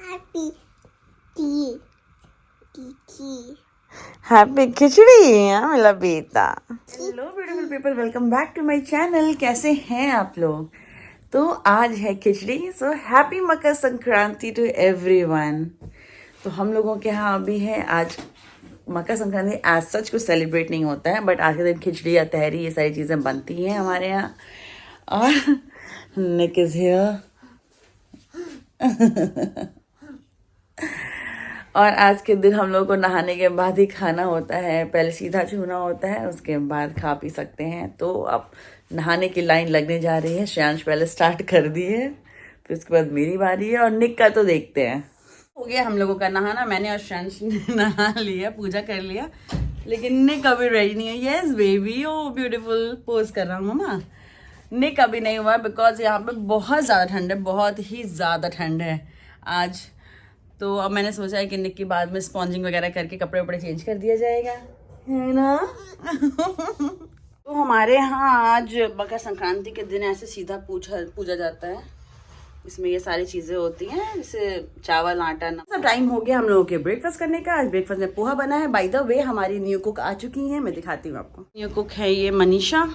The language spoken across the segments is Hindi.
हैप्पी खिचड़ी है मेरा बेटा। Hello beautiful people, welcome back to my channel. कैसे हैं आप लोग? तो आज है khichdi, so happy Makar Sankranti to everyone. तो हम लोगों के यहाँ अभी है आज मकर संक्रांति। एज सच कुछ सेलिब्रेट नहीं होता है, बट आज के दिन खिचड़ी या तहरी ये सारी चीज़ें बनती हैं हमारे यहाँ। और निक इज हियर। और आज के दिन हम लोग को नहाने के बाद ही खाना होता है। पहले सीधा छूना होता है, उसके बाद खा पी सकते हैं। तो अब नहाने की लाइन लगने जा रही है। श्रेयांश पहले स्टार्ट कर दी है, फिर उसके बाद मेरी बारी है और निक का तो देखते हैं। हो गया हम लोगों का नहाना। मैंने और श्रेयांश ने नहा लिया, पूजा कर लिया, लेकिन निक अभी रेडी नहीं है। यस बेबी, ओ ब्यूटीफुल पोज कर रहा हूँ मम्मा। निक अभी नहीं हुआ बिकॉज यहाँ पे बहुत ज़्यादा ठंड है, बहुत ही ज़्यादा ठंड है आज। तो अब मैंने सोचा है कि निक की बाद में स्पॉन्जिंग वगैरह करके कपड़े वपड़े चेंज कर दिया जाएगा, है ना। तो हमारे यहाँ आज मकर संक्रांति के दिन ऐसे सीधा पूजा जाता है। इसमें ये सारी चीज़ें होती हैं, जैसे चावल, आटा, नमक। सब टाइम हो गया हम लोगों के ब्रेकफास्ट करने का। आज ब्रेकफास्ट में पोहा बना है। बाय द वे हमारी न्यू कुक आ चुकी हैं, मैं दिखाती हूँ आपको। न्यू कुक है ये मनीषा।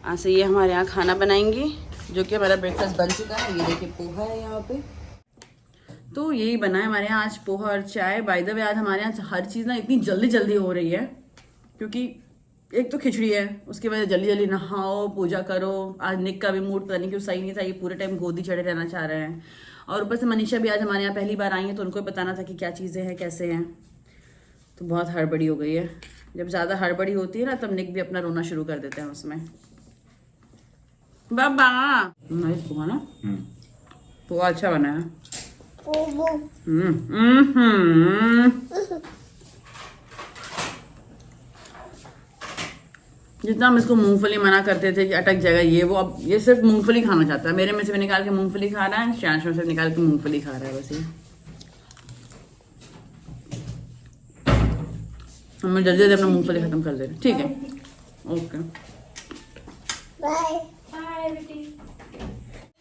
आज से ये हमारे यहाँ खाना बनाएंगी, जो कि हमारा ब्रेकफास्ट बन चुका है। ये देखिए पोहा है यहाँ पे। तो यही बना है हमारे यहाँ आज, पोहा और चाय। बाय द वे आज हमारे यहाँ हर चीज़ ना इतनी जल्दी जल्दी हो रही है, क्योंकि एक तो खिचड़ी है, उसकी वजह से जल्दी जल्दी नहाओ, पूजा करो। आज निक का भी मूड पता नहीं क्यों सही नहीं था, ये पूरे टाइम गोदी चढ़े रहना चाह रहे हैं। और ऊपर से मनीषा भी आज हमारे यहाँ पहली बार आई है, तो उनको बताना था कि क्या चीज़ें हैं, कैसे हैं। तो बहुत हड़बड़ी हो गई है। जब ज़्यादा हड़बड़ी होती है ना, तब निक भी अपना रोना शुरू कर देते हैं उसमें। बाबा नाइस पोहा ना, पोहा अच्छा बना है। जितना हम इसको मूंगफली मना करते थे कि अटक जाएगा ये वो, अब ये सिर्फ मूंगफली खाना चाहता है। मेरे में से भी निकाल के मूंगफली खा रहा है, श्रेयांश में से निकाल के मूंगफली खा रहा है। बस ये हम जल्दी जल्दी अपना मूंगफली खत्म कर दे रहे। ठीक है, ओके बाय।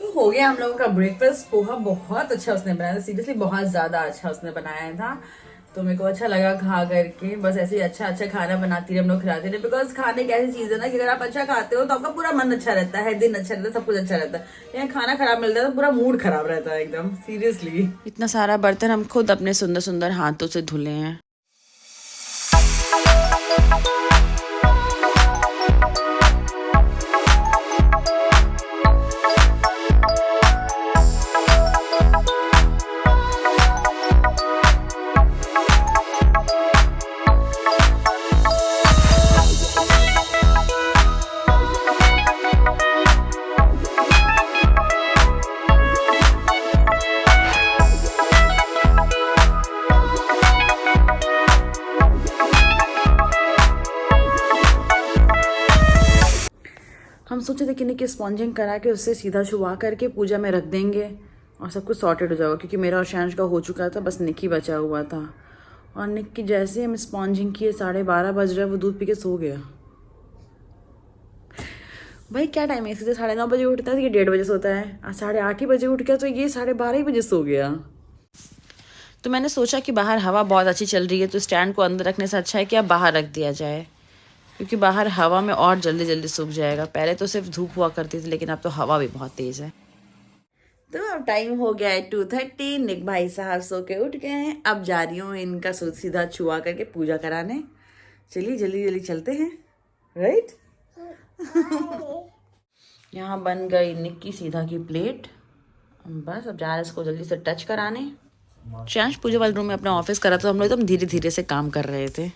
तो हो गया हम लोगों का ब्रेकफास्ट। पोहा बहुत अच्छा उसने बनाया था, सीरियसली बहुत ज्यादा अच्छा उसने बनाया था। तो मेरे को अच्छा लगा खा करके। बस ऐसे ही अच्छा अच्छा खाना बनाती रहे, हम लोग खिलाते रहे। बिकॉज खाने की ऐसी चीज है ना कि अगर आप अच्छा खाते हो तो आपका पूरा मन अच्छा रहता है, दिन अच्छा रहता है, सब कुछ अच्छा रहता है। लेकिन खाना खराब मिलता है तो पूरा मूड खराब रहता है एकदम, सीरियसली। इतना सारा बर्तन हम खुद अपने सुंदर सुंदर हाथों से धुले हैं। हम सोचे थे कि निक की स्पॉन्जिंग करा के उससे सीधा छुआ करके पूजा में रख देंगे और सब कुछ सॉर्टेड हो जाएगा, क्योंकि मेरा और श्रेयांश का हो चुका था, बस निक ही बचा हुआ था। और निक की जैसे हम स्पॉन्जिंग किए 12:30 बज रहे, वो दूध पी के सो गया। भाई क्या टाइम है, सीधे 9:30 बजे उठता है, ये 1:30 बजे सोता है। 8:30 ही बजे उठ गया, तो ये 12:30 ही बजे सो गया। तो मैंने सोचा कि बाहर हवा बहुत अच्छी चल रही है, तो स्टैंड को अंदर रखने से अच्छा है कि अब बाहर रख दिया जाए, क्योंकि बाहर हवा में और जल्दी जल्दी सूख जाएगा। पहले तो सिर्फ धूप हुआ करती थी, लेकिन अब तो हवा भी बहुत तेज है। तो अब टाइम हो गया है 2:30। निक भाई साहब सो के उठ गए हैं। अब जा रही हूँ इनका सीधा छुआ करके पूजा कराने। चलिए जल्दी जल्दी चलते हैं, राइट। यहाँ बन गई निक की सीधा की प्लेट। बस अब जा रहे हैं इसको जल्दी से टच कराने। श्रेयांश पूजा वाले रूम में अपना ऑफिस करा, तो हम लोग एकदम धीरे धीरे से काम कर रहे थे।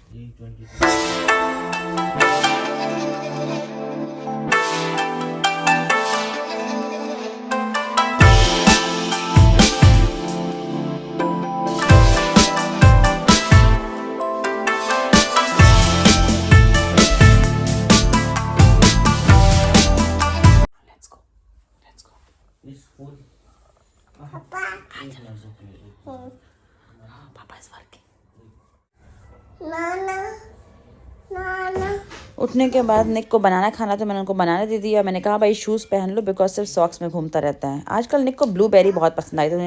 पापा इज वर्किंग। उठने के बाद निक को बनाना खाना, तो मैंने उनको बनाने दे दिया। मैंने कहा भाई शूज़ पहन लो, बिकॉज सिर्फ सॉक्स में घूमता रहता है। आजकल निक को ब्लूबेरी बहुत पसंद आई, तो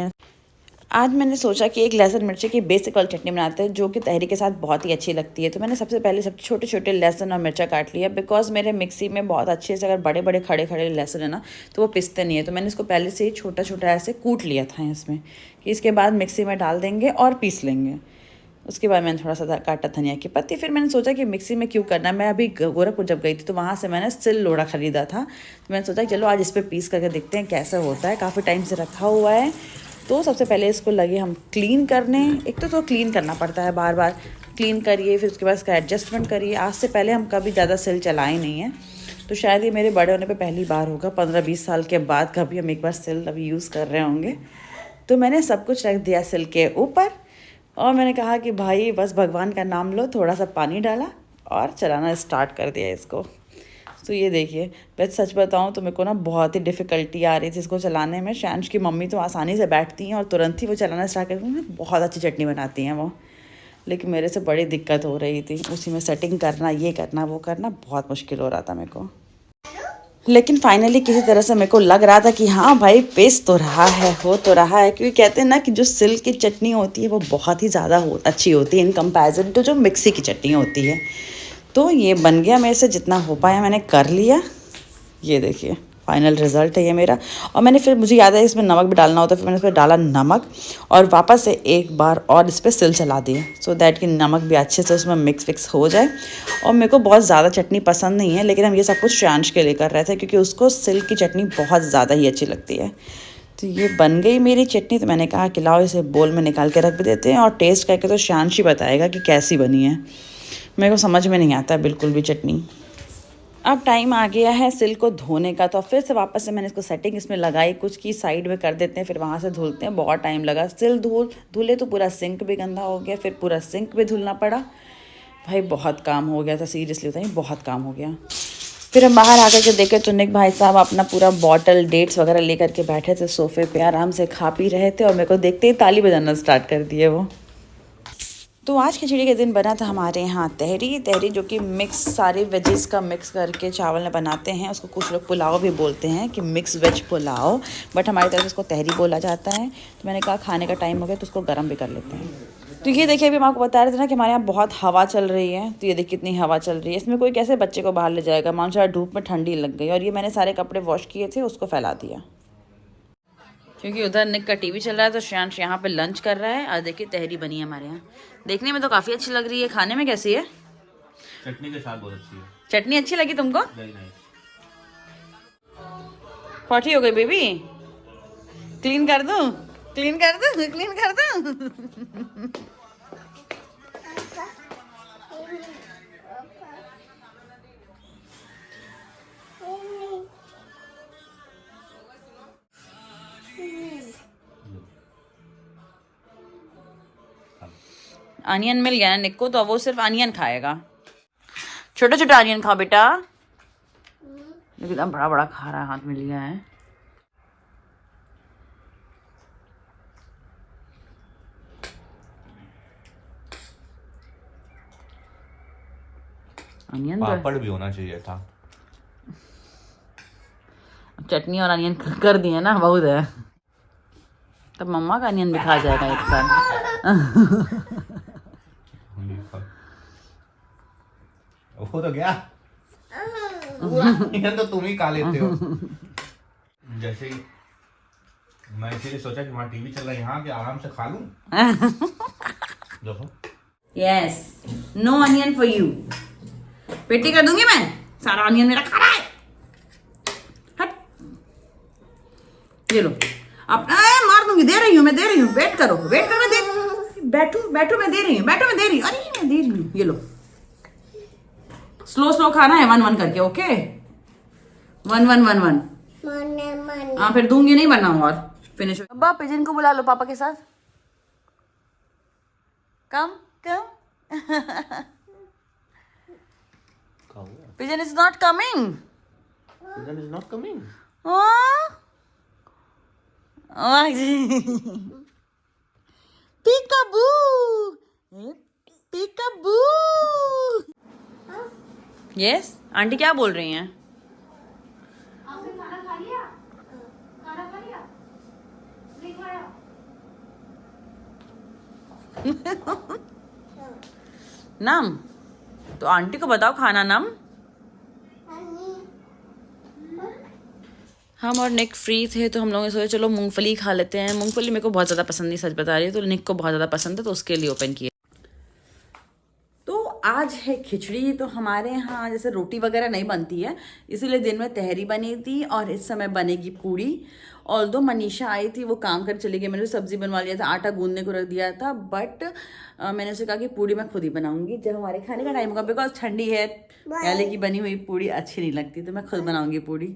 आज मैंने सोचा कि एक लहसुन मिर्ची की बेसिक वाली चटनी बनाते हैं जो कि तहरी के साथ बहुत ही अच्छी लगती है। तो मैंने सबसे पहले सब छोटे छोटे लहसुन और मिर्चा काट लिया, बिकॉज मेरे मिक्सी में बहुत अच्छे से अगर बड़े बड़े खड़े खड़े लहसुन है ना तो वो पिसते नहीं है। तो मैंने इसको पहले से ही छोटा छोटा ऐसे कूट लिया था इसमें, कि इसके बाद मिक्सी में डाल देंगे और पीस लेंगे। उसके बाद मैंने थोड़ा सा काटा धनिया की पत्ती। फिर मैंने सोचा कि मिक्सी में क्यों करना, मैं अभी गोरखपुर जब गई थी तो वहाँ से मैंने सिल लोढ़ा ख़रीदा था। तो मैंने सोचा कि चलो आज इस पर पीस करके देखते हैं कैसा होता है। काफ़ी टाइम से रखा हुआ है। तो सबसे पहले इसको लगे हम क्लीन करने। एक तो क्लीन करना पड़ता है, बार बार क्लीन करिए, फिर उसके बाद इसका एडजस्टमेंट करिए। आज से पहले हम कभी ज़्यादा सिल चलाए नहीं हैं, तो शायद ये मेरे बड़े होने पे पहली बार होगा। 15-20 साल के बाद कभी हम एक बार सिल अभी यूज़ कर रहे होंगे। तो मैंने सब कुछ रख दिया सिल के ऊपर, और मैंने कहा कि भाई बस भगवान का नाम लो, थोड़ा सा पानी डाला और चलाना स्टार्ट कर दिया इसको। तो ये देखिए, वैसे सच बताऊँ तो मेरे को ना बहुत ही डिफ़िकल्टी आ रही थी इसको चलाने में। शांश की मम्मी तो आसानी से बैठती हैं और तुरंत ही वो चलाना स्टार्ट करती हैं, बहुत अच्छी चटनी बनाती हैं वो। लेकिन मेरे से बड़ी दिक्कत हो रही थी, उसी में सेटिंग करना, ये करना वो करना, बहुत मुश्किल हो रहा था मेरे को। लेकिन फाइनली किसी तरह से मेरे को लग रहा था कि हाँ भाई पेस्ट तो रहा है, हो तो रहा है। क्योंकि कहते हैं ना कि जो सिल की चटनी होती है वो बहुत ही ज़्यादा अच्छी होती है इन कंपैरिजन टू जो मिक्सी की चटनी होती है। तो ये बन गया मेरे से, जितना हो पाया मैंने कर लिया। ये देखिए फाइनल रिज़ल्ट है ये मेरा। और मैंने फिर, मुझे याद है इसमें नमक भी डालना होता है, फिर मैंने इसमें डाला नमक और वापस से एक बार और इस पर सिल चला दिए, सो दैट कि नमक भी अच्छे से उसमें मिक्स हो जाए। और मेरे को बहुत ज़्यादा चटनी पसंद नहीं है, लेकिन हम ये सब कुछ श्रेयांश के लिए कर रहे थे क्योंकि उसको सिल की चटनी बहुत ज़्यादा ही अच्छी लगती है। तो ये बन गई मेरी चटनी। तो मैंने कहा कि लाओ इसे बोल में निकाल के रख भी देते हैं, और टेस्ट करके तो श्रेयांश ही बताएगा कि कैसी बनी है। मेरे को समझ में नहीं आता बिल्कुल भी चटनी। अब टाइम आ गया है सिल को धोने का। तो फिर से वापस से मैंने इसको सेटिंग इसमें लगाई, कुछ की साइड में कर देते हैं, फिर वहाँ से धुलते हैं। बहुत टाइम लगा, सिल धुले तो पूरा सिंक भी गंदा हो गया, फिर पूरा सिंक भी धुलना पड़ा। भाई बहुत काम हो गया था, सीरियसली बताइए बहुत काम हो गया। फिर हम बाहर आकर के देखे तो निक भाई साहब अपना पूरा बॉटल डेट्स वगैरह लेकर के बैठे थे सोफे पे, आराम से खा पी रहे थे, और मेरे को देखते ही ताली बजाना स्टार्ट कर दिए वो। तो आज खिचड़ी के दिन बना था हमारे यहाँ तहरी जो कि मिक्स सारे वेजेस का मिक्स करके चावल में बनाते हैं। उसको कुछ लोग पुलाव भी बोलते हैं कि मिक्स वेज पुलाव, बट हमारी तरफ उसको तहरी बोला जाता है। तो मैंने कहा खाने का टाइम हो गया तो उसको गर्म भी कर लेते हैं। तो ये देखिए, अभी हम आपको बता रहे थे ना कि हमारे यहाँ बहुत हवा चल रही है। तो ये देखिए कितनी हवा चल रही है, इसमें कोई कैसे बच्चे को बाहर ले जाएगा। मानसा धूप में ठंडी लग गई, और ये मैंने सारे कपड़े वॉश किए थे उसको फैला दिया, क्योंकि उधर निक का टीवी चल रहा है। तो श्रेयांश यहाँ पे लंच कर रहा है। और देखिए तहरी बनी है हमारे यहाँ, देखने में तो काफ़ी अच्छी लग रही है। खाने में कैसी है? चटनी के साथ बहुत अच्छी है। चटनी अच्छी लगी तुमको? नहीं। पॉटी हो गई बेबी, क्लीन कर दूँ? क्लीन कर दूँ? क्लीन कर दूँ? अनियन मिल गया निक को, तो वो सिर्फ अनियन खाएगा। छोटा छोटा अनियन खाओ बेटा। एकदम बड़ा बड़ा खा रहा है, हाथ में लिया है। अनियन पापड़ भी होना चाहिए था। चटनी और अनियन कर दिए ना, बहुत है। तब मम्मा का अनियन भी खा जाएगा एक साथ। वो तो गया पूरा तो तुम ही खा लेते हो। जैसे ही मैं इसीलिए सोचा कि वहाँ टीवी चल रहा है, यहाँ के आराम से खा लूं। देखो, yes, no onion for you. पेटी कर दूंगी मैं, सारा अनियन मेरा खा रहा है। हट, ये लो अपना, मार दूंगी, दे रही हूँ मैं, दे रही हूँ। वेट करो, वेट करो, मैं दे, बैठो मैं दे रही हूँ, बैठो मैं दे रही हूँ, अरे मैं दे रही हूँ। ये लो, स्लो खाना है, 1-1 करके, ओके? 1-1-1-1। हाँ फिर दूंगी नहीं, वरना और फिनिश। अब्बा पिजन को बुला लो पापा के साथ। Come pigeon is not coming. Pigeon is not coming. Peekaboo, peekaboo. Yes, aunty क्या बोल रही हैं? आपने खाना खा लिया? खाना खा लिया? नहीं खाया? नम। तो आंटी को बताओ खाना नम। हम और निक फ्री थे तो हम लोगों ने सोचा चलो मूंगफली खा लेते हैं। मूंगफली मेरे को बहुत ज़्यादा पसंद नहीं, सच बता रही है, तो निक को बहुत ज़्यादा पसंद है तो उसके लिए ओपन किया। तो आज है खिचड़ी। तो हमारे यहाँ जैसे रोटी वगैरह नहीं बनती है, इसीलिए दिन में तहरी बनी थी और इस समय बनेगी पूड़ी। और दो मनीषा आई थी, वो काम कर चली गई, मैंने सब्जी बनवा लिया था, आटा गूंदने को रख दिया था, बट मैंने उसे कहा कि पूड़ी मैं खुद ही बनाऊंगी जब हमारे खाने का टाइम होगा, बिकॉज ठंडी है, पहले की बनी हुई पूड़ी अच्छी नहीं लगती, तो मैं खुद बनाऊंगी पूड़ी।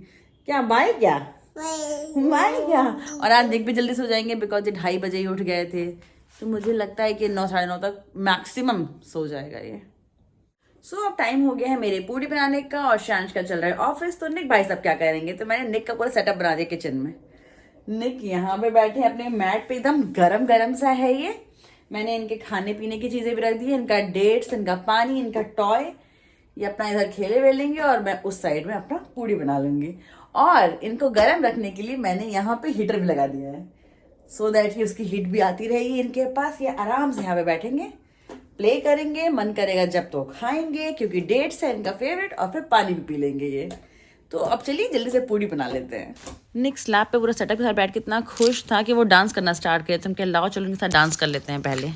क्या बाय क्या बाय क्या। और आज देख भी जल्दी सो जाएंगे बिकॉज ये 2:30 बजे ही उठ गए थे, तो मुझे लगता है कि 9 साढ़े 9 तक मैक्सिमम सो जाएगा ये। सो अब टाइम हो गया है मेरे पूड़ी बनाने का और शांश का चल रहा है ऑफिस। तो निक भाई सब क्या करेंगे, तो मैंने निक का पूरा सेटअप बना दिया किचन में। निक यहाँ पे बैठे हैं अपने मैट पे, एकदम गरम गरम सा है ये। मैंने इनके खाने पीने की चीजें भी रख दी है, इनका डेट्स, इनका पानी, इनका टॉय। ये अपना इधर खेले वेलेंगे और मैं उस साइड में अपना पूड़ी बना लूंगी। और इनको गर्म रखने के लिए मैंने यहाँ पे हीटर भी लगा दिया है, सो दैट कि उसकी हीट भी आती रहेगी इनके पास। ये आराम से यहाँ पे बैठेंगे, प्ले करेंगे, मन करेगा जब तो खाएंगे, क्योंकि डेट्स है इनका फेवरेट, और फिर पानी भी पी लेंगे ये। तो अब चलिए जल्दी से पूड़ी बना लेते हैं। निक स्लैब पे पूरा सेटअप के साथ बैठ के इतना खुश था कि वो डांस करना स्टार्ट किया, तो हम कह लाओ चलो उनके साथ डांस कर लेते हैं पहले।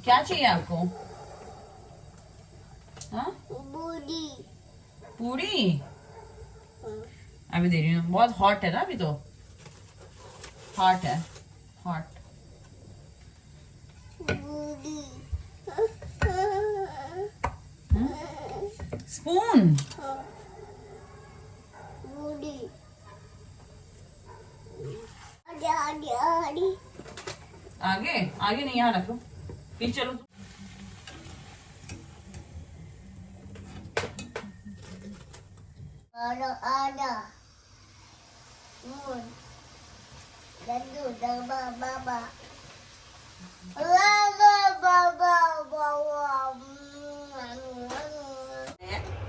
क्या चाहिए आपको? हाँ पूरी। पूरी अभी दे रही हूँ, बहुत हॉट है ना अभी, तो हॉट है, हॉट। स्पून आगे आगे नहीं, यहाँ रखो, पीछे चलो।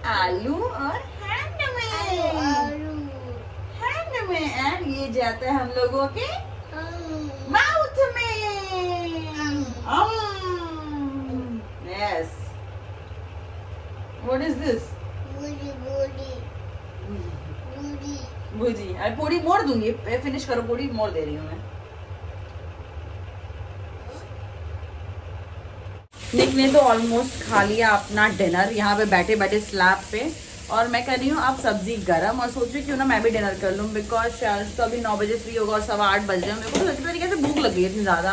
आलू और हैंड में, एंड ये जाता है हम लोगों के माउथ में। Yes, what is this? भुजी। अरे पूरी मोड़ दूंगी, फिनिश करो, पूरी मोड़ दे रही हूँ मैं। निक ने तो ऑलमोस्ट खा लिया अपना डिनर यहाँ पे बैठे बैठे स्लैब पे, और मैं कर रही हूँ अब सब्जी गरम, और सोच रही क्यों ना मैं भी डिनर कर लूँ, बिकॉज शायद तो अभी 9 बजे फ्री होगा और 8:15 बज रहे हैं। मेरे को तो तरीके से भूख लगी है इतनी ज़्यादा,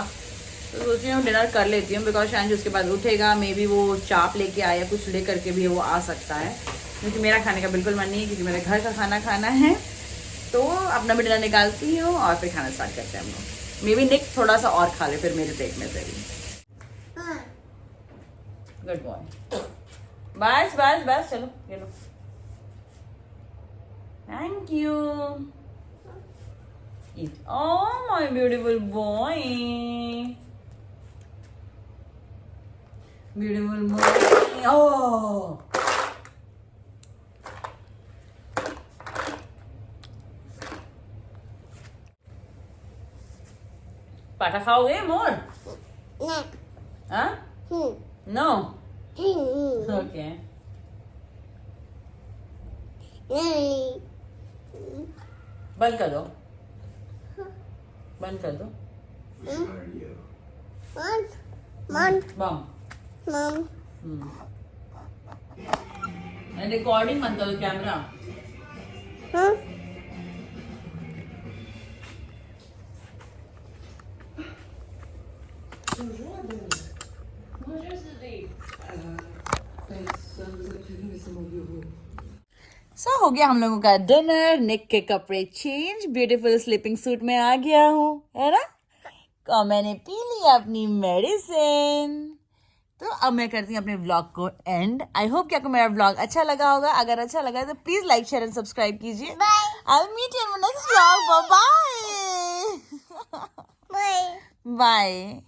तो सोच रही हूँ डिनर कर लेती हूँ, बिकॉज शायद उसके बाद उठेगा, मे बी वो चाप लेके आया, कुछ ले करके भी वो आ सकता है, क्योंकि मेरा खाने का बिल्कुल मन नहीं है, क्योंकि मेरे घर का खाना खाना है। तो अपना भी डिनर निकालती हूँ और फिर खाना स्टार्ट करते हैं हम लोग। मे बी निक थोड़ा सा और खा ले फिर मेरे पेट में से भी। गुड बॉय, बस बस बस, चलो ये लो, thank you, eat. Oh my beautiful boy, beautiful boy. Oh पाठा खाओगे मोर? हाँ? नो, ओके, बंद कर दो, बंद कर दो। रिकॉर्डिंग बंद करो कैमरा। सो हो गया हम लोगों का डिनर, निक के कपड़े चेंज, ब्यूटीफुल स्लीपिंग सूट में आ गया हूँ, है ना। और मैंने पी लिया अपनी मेडिसिन, तो अब मैं करती हूँ अपने व्लॉग को एंड। आई होप कि आपको मेरा व्लॉग अच्छा लगा होगा। अगर अच्छा लगा तो please like share and subscribe कीजिए। I will meet you in my next vlog. Bye bye.